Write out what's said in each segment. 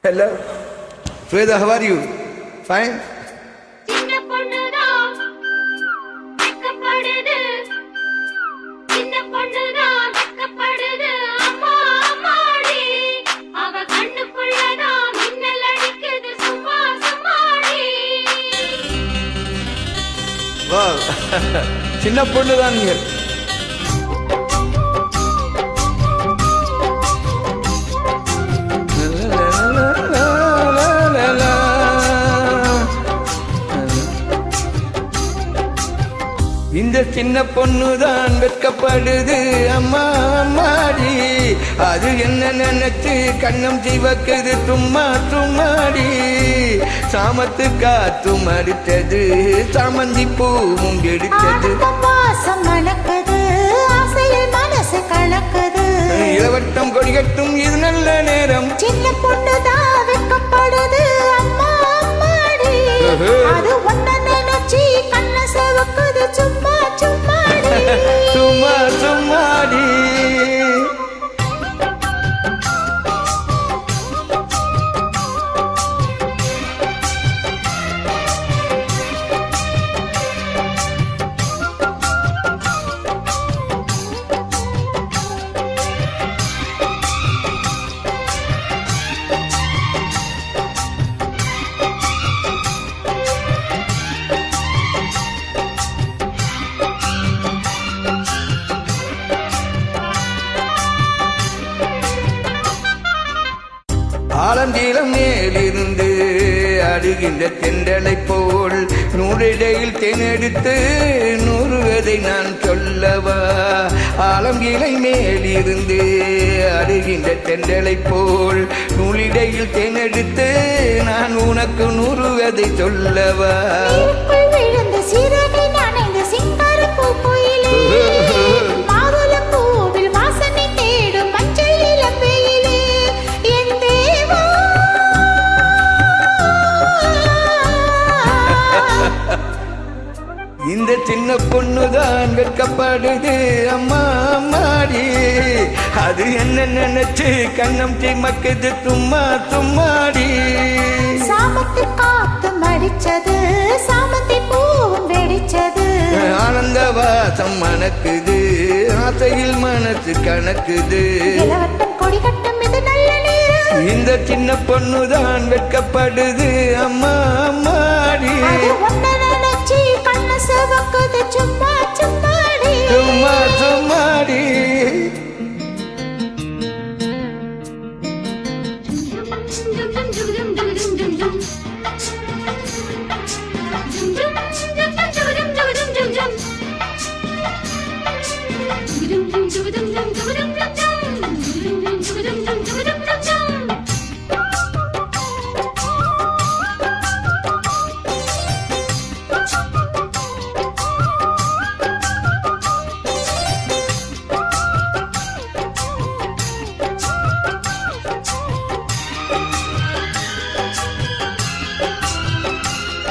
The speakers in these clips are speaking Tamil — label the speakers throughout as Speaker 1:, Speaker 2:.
Speaker 1: Hello. Sweda, how are you? Fine? Wow. சின்ன பொண்ணு தான் நீங்கள். இந்த சின்ன பொண்ணுதான் வெட்கப்படுது அம்மா அம்மாடி. அது என்ன நினைச்சு கண்ணம் சிவக்குது சும்மா சும்மாடி. சாமத்து காத்தும் அடித்தது சாமந்தி பூவும் எடுத்தது. இளவட்டம் கொடிகட்டும் இது நல்ல நேரம்.
Speaker 2: சின்ன பொண்ணுதான் வெட்கப்படுது அம்மா அம்மாடி. அது ஒன்ன நினைச்சு கண்ண சிவக்குது சும்மா சும்மாடி.
Speaker 1: சும்மா சும்மாடி. ஆலந்தீரம் மேலிருந்து அடுகின்ற தென்றலை போல் நூறிடையில் தேனெடுத்து நூறுவதை நான் சொல்லவா. ஆலங்கீழை மேலிருந்து அடுகின்ற தென்றலை போல் நூலிடையில் தேனெடுத்து நான் உனக்கு நூறுவதை சொல்லவா. இந்த சின்ன பொண்ணுதான் வெட்கப்படுது அம்மா அம்மாடி. அது என்ன நினைச்சு கண்ணம் சிமக்குது சும்மா சும்மாடி.
Speaker 2: சாமத்து காத்து மடிச்சது சாமந்தி பூவும் வெடிச்சது.
Speaker 1: ஆனந்த வாசம் மணக்குது ஆசையில் மனசு கணக்குது.
Speaker 2: இளவட்டம் கொடிகட்டும் இது நல்ல நேரம்.
Speaker 1: இந்த சின்ன பொண்ணுதான் வெட்கப்படுது அம்மா அம்மாடி.
Speaker 2: சிவக்குது சும்மா சும்மாடி.
Speaker 1: சும்மா சும்மாடி.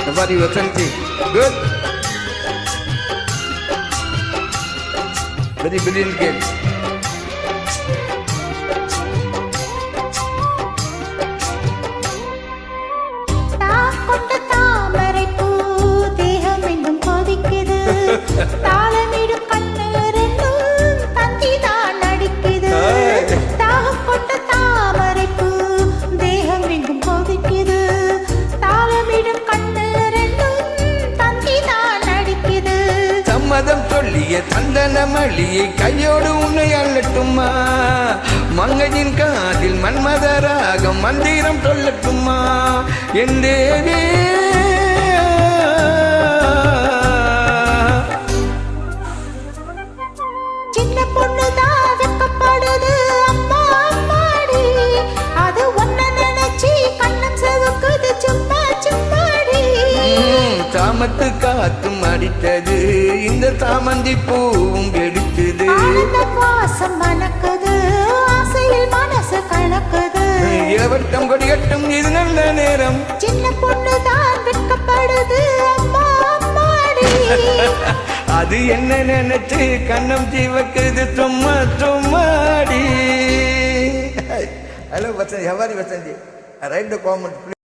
Speaker 1: How are you, Vasanti? Good? Very brilliant game.
Speaker 2: தாமரை பூ தேகம் எங்கும் கொதிக்குது. தாளமிடும் கண்ணு ரெண்டும் தந்தி தான் அடிக்குது. தாகம் கொண்ட தாமரை பூ தேகம் எங்கும் கொதிக்குது. தாளமிடும் கண்ணு ரெண்டும் தந்தி தான் அடிக்குது.
Speaker 1: சம்மதம் சொல்லிய சந்தன மளியை கையோடு உன்னை அள்ளட்டுமா. மங்கையின் காதில் மன்மதராகம் மந்திரம் சொல்லட்டுமா. என் தேவி
Speaker 2: சின்ன பொண்ணுதான் வெட்கப்படுது அம்மா அம்மாடி. அது ஒன்ன நினைச்சு கண்ணம் சிவக்குது சும்மா சும்மாடி.
Speaker 1: சாமத்து காத்தும் அடித்தது இந்த சாமந்தி பூவும் எடுத்தது.
Speaker 2: ஆனந்த வாசம் மணக்குது ஆசையில் மனசு கலக்குது.
Speaker 1: இளவட்டம் கொடிகட்டும் இது நல்ல நேரம்.
Speaker 2: சின்ன பொண்ணுதான் வெட்கப்படுது அம்மா அம்மாடி.
Speaker 1: அது என்ன நினைச்சு கண்ணம் சிவக்குது சும்மா சும்மாடி. Hello, Vasanti. How are you, Vasanti? Right the comment